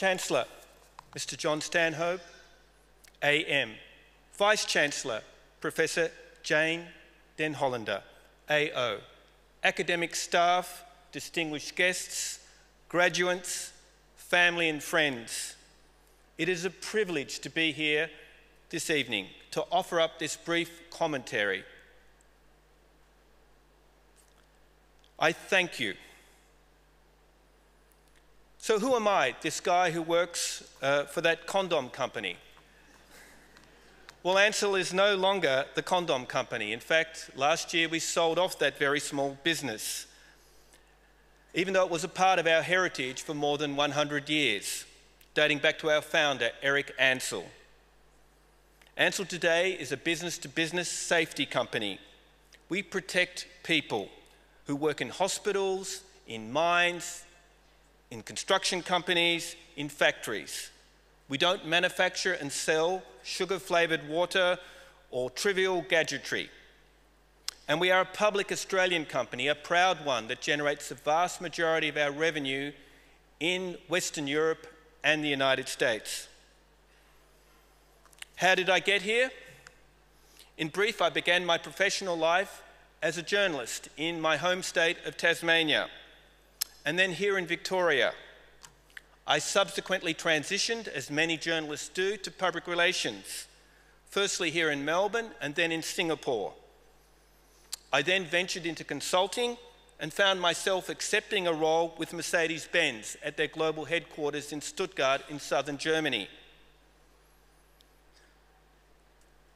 Chancellor, Mr. John Stanhope, AM. Vice-Chancellor, Professor Jane Den Hollander, AO. Academic staff, distinguished guests, graduates, family and friends. It is a privilege to be here this evening to offer up this brief commentary. I thank you. So who am I, this guy who works for that condom company? Well, Ansell is no longer the condom company. In fact, last year we sold off that very small business, even though it was a part of our heritage for more than 100 years, dating back to our founder, Eric Ansell. Ansell today is a business-to-business safety company. We protect people who work in hospitals, in mines, in construction companies, in factories. We don't manufacture and sell sugar-flavoured water or trivial gadgetry. And we are a public Australian company, a proud one that generates the vast majority of our revenue in Western Europe and the United States. How did I get here? In brief, I began my professional life as a journalist in my home state of Tasmania, and then here in Victoria. I subsequently transitioned, as many journalists do, to public relations, firstly here in Melbourne and then in Singapore. I then ventured into consulting and found myself accepting a role with Mercedes-Benz at their global headquarters in Stuttgart in southern Germany.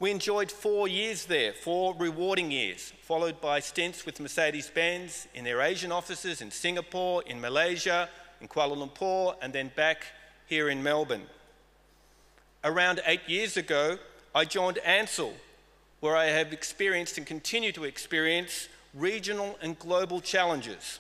We enjoyed 4 years there, 4 rewarding years, followed by stints with Mercedes-Benz in their Asian offices in Singapore, in Malaysia, in Kuala Lumpur, and then back here in Melbourne. Around 8 years ago, I joined Ansell, where I have experienced and continue to experience regional and global challenges.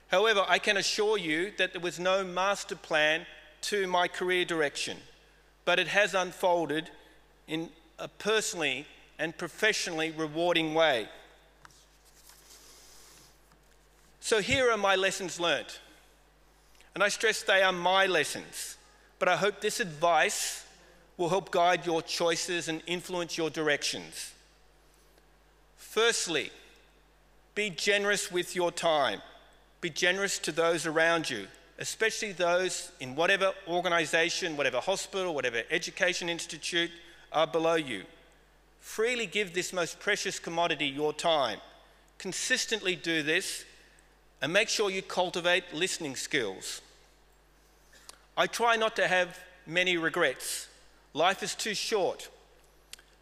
However, I can assure you that there was no master plan to my career direction, but it has unfolded in a personally and professionally rewarding way. So here are my lessons learnt. And I stress they are my lessons, but I hope this advice will help guide your choices and influence your directions. Firstly, be generous with your time. Be generous to those around you, especially those in whatever organisation, whatever hospital, whatever education institute are below you. Freely give this most precious commodity, your time. Consistently do this, and make sure you cultivate listening skills. I try not to have many regrets. Life is too short.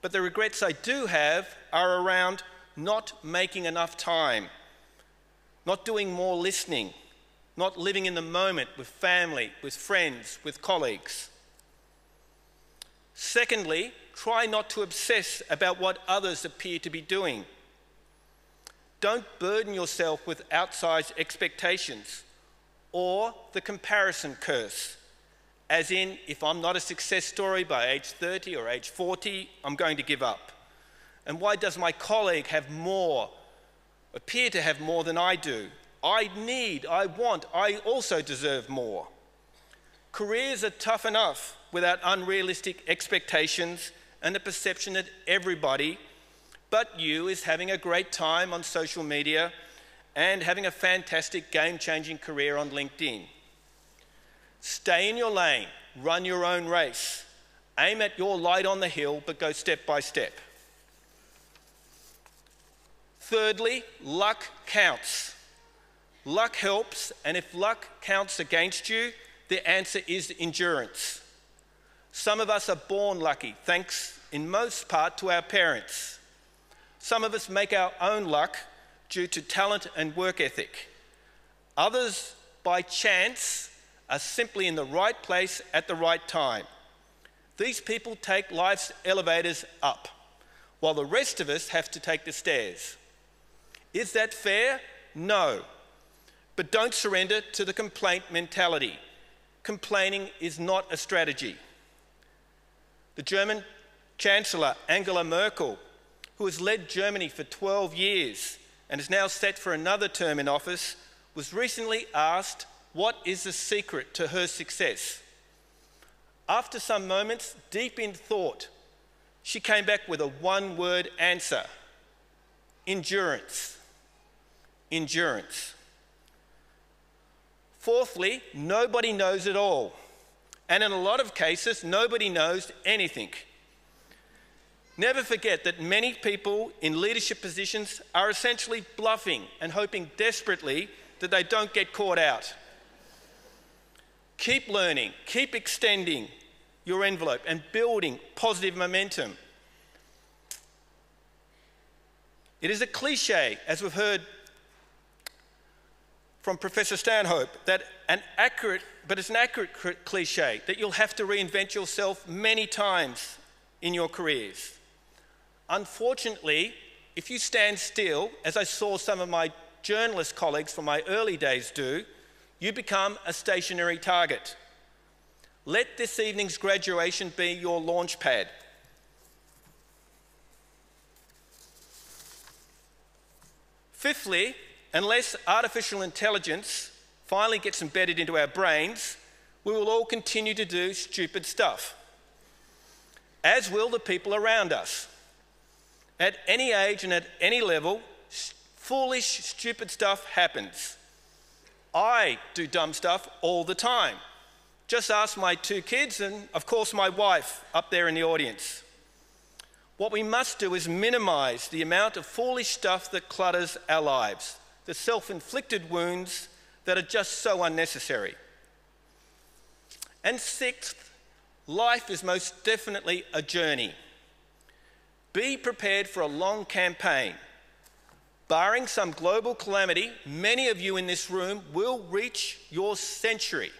But the regrets I do have are around not making enough time, not doing more listening, not living in the moment with family, with friends, with colleagues. Secondly, try not to obsess about what others appear to be doing. Don't burden yourself with outsized expectations or the comparison curse, as in, if I'm not a success story by age 30 or age 40, I'm going to give up. And why does my colleague have more, appear to have more than I do? I also deserve more. Careers are tough enough without unrealistic expectations and the perception that everybody but you is having a great time on social media and having a fantastic game-changing career on LinkedIn. Stay in your lane, run your own race, aim at your light on the hill, but go step by step. Thirdly, luck counts. Luck helps, and if luck counts against you, the answer is endurance. Some of us are born lucky, thanks in most part to our parents. Some of us make our own luck due to talent and work ethic. Others, by chance, are simply in the right place at the right time. These people take life's elevators up, while the rest of us have to take the stairs. Is that fair? No. But don't surrender to the complaint mentality. Complaining is not a strategy. The German Chancellor, Angela Merkel, who has led Germany for 12 years and is now set for another term in office, was recently asked what is the secret to her success? After some moments, deep in thought, she came back with a one-word answer: endurance. Endurance. Fourthly, nobody knows it all. And in a lot of cases, nobody knows anything. Never forget that many people in leadership positions are essentially bluffing and hoping desperately that they don't get caught out. Keep learning, keep extending your envelope and building positive momentum. It is a cliche, as we've heard from Professor Stanhope, that it's an accurate cliche, that you'll have to reinvent yourself many times in your careers. Unfortunately, if you stand still, as I saw some of my journalist colleagues from my early days do, you become a stationary target. Let this evening's graduation be your launch pad. Fifthly, unless artificial intelligence finally gets embedded into our brains, we will all continue to do stupid stuff, as will the people around us. At any age and at any level, foolish, stupid stuff happens. I do dumb stuff all the time. Just ask my two kids and, of course, my wife up there in the audience. What we must do is minimise the amount of foolish stuff that clutters our lives, the self-inflicted wounds that are just so unnecessary. And sixth, life is most definitely a journey. Be prepared for a long campaign. Barring some global calamity, many of you in this room will reach your century.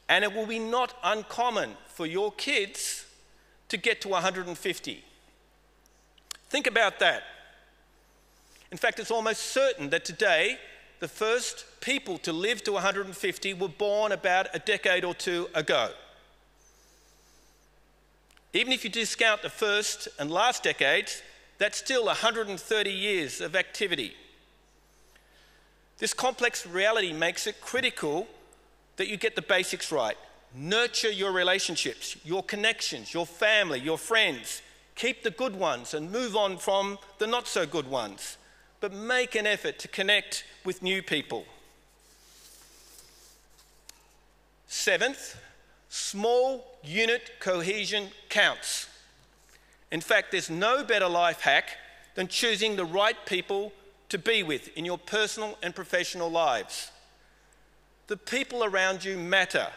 And it will be not uncommon for your kids to get to 150. Think about that. In fact, it's almost certain that today, the first people to live to 150 were born about a decade or two ago. Even if you discount the first and last decades, that's still 130 years of activity. This complex reality makes it critical that you get the basics right. Nurture your relationships, your connections, your family, your friends. Keep the good ones and move on from the not so good ones. But make an effort to connect with new people. Seventh, small unit cohesion counts. In fact, there's no better life hack than choosing the right people to be with in your personal and professional lives. The people around you matter.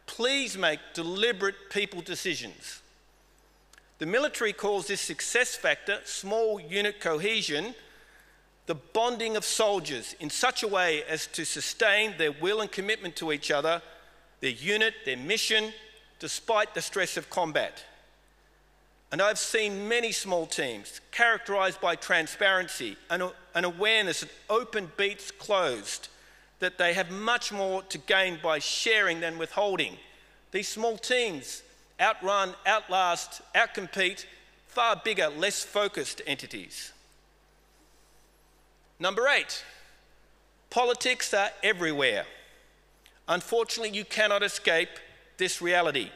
Please make deliberate people decisions. The military calls this success factor, small unit cohesion, the bonding of soldiers in such a way as to sustain their will and commitment to each other, their unit, their mission, despite the stress of combat. And I've seen many small teams characterised by transparency and an awareness that open beats closed, that they have much more to gain by sharing than withholding. These small teams outrun, outlast, outcompete far bigger, less focused entities. Number 8, politics are everywhere. Unfortunately, you cannot escape this reality.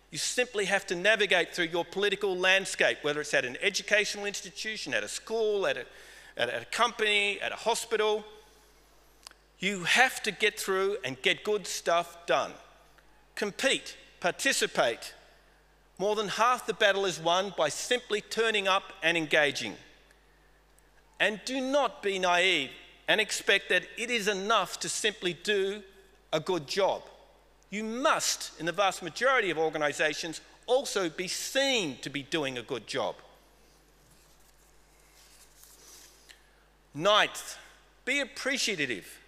You simply have to navigate through your political landscape, whether it's at an educational institution, at a school, at a company, at a hospital. You have to get through and get good stuff done. Compete, participate. More than half the battle is won by simply turning up and engaging. And do not be naive and expect that it is enough to simply do a good job. You must, in the vast majority of organisations, also be seen to be doing a good job. Ninth, be appreciative.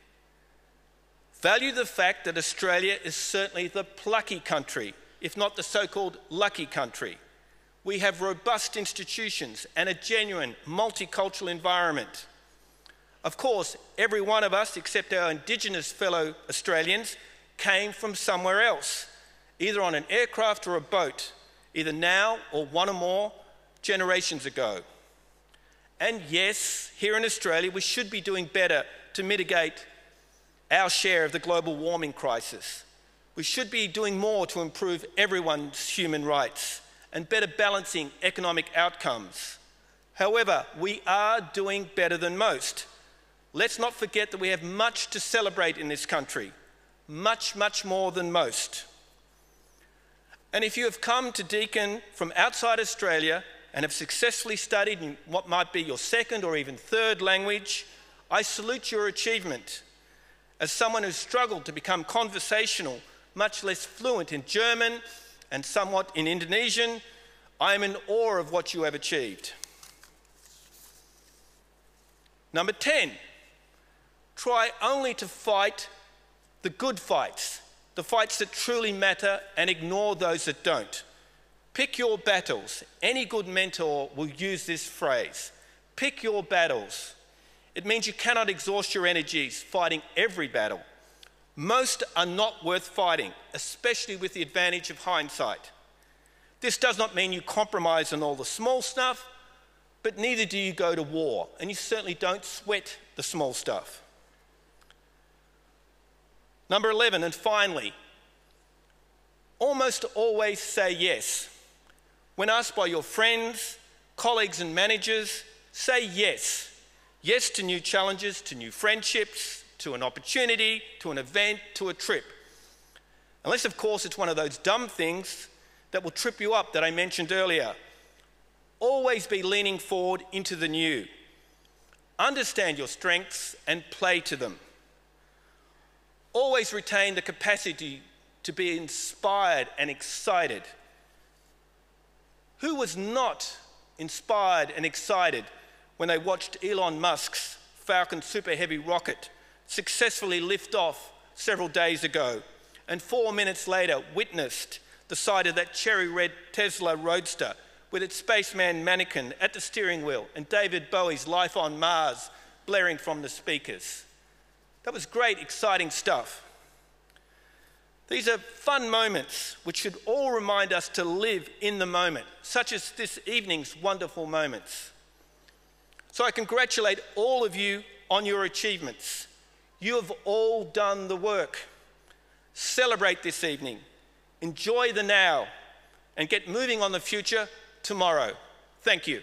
Value the fact that Australia is certainly the plucky country, if not the so-called lucky country. We have robust institutions and a genuine multicultural environment. Of course, every one of us, except our Indigenous fellow Australians, came from somewhere else, either on an aircraft or a boat, either now or one or more generations ago. And yes, here in Australia, we should be doing better to mitigate our share of the global warming crisis. We should be doing more to improve everyone's human rights and better balancing economic outcomes. However, we are doing better than most. Let's not forget that we have much to celebrate in this country, much, much more than most. And if you have come to Deakin from outside Australia and have successfully studied in what might be your second or even third language, I salute your achievement. As someone who's struggled to become conversational, much less fluent in German and somewhat in Indonesian, I am in awe of what you have achieved. Number 10, try only to fight the good fights, the fights that truly matter, and ignore those that don't. Pick your battles. Any good mentor will use this phrase. Pick your battles. It means you cannot exhaust your energies fighting every battle. Most are not worth fighting, especially with the advantage of hindsight. This does not mean you compromise on all the small stuff, but neither do you go to war, and you certainly don't sweat the small stuff. Number 11, and finally, almost always say yes. When asked by your friends, colleagues and managers, say yes. Yes to new challenges, to new friendships, to an opportunity, to an event, to a trip. Unless, of course, it's one of those dumb things that will trip you up that I mentioned earlier. Always be leaning forward into the new. Understand your strengths and play to them. Always retain the capacity to be inspired and excited. Who was not inspired and excited when they watched Elon Musk's Falcon Super Heavy rocket successfully lift off several days ago, and 4 minutes later witnessed the sight of that cherry red Tesla Roadster with its spaceman mannequin at the steering wheel and David Bowie's Life on Mars blaring from the speakers? That was great, exciting stuff. These are fun moments which should all remind us to live in the moment, such as this evening's wonderful moments. So I congratulate all of you on your achievements. You have all done the work. Celebrate this evening, enjoy the now, and get moving on the future tomorrow. Thank you.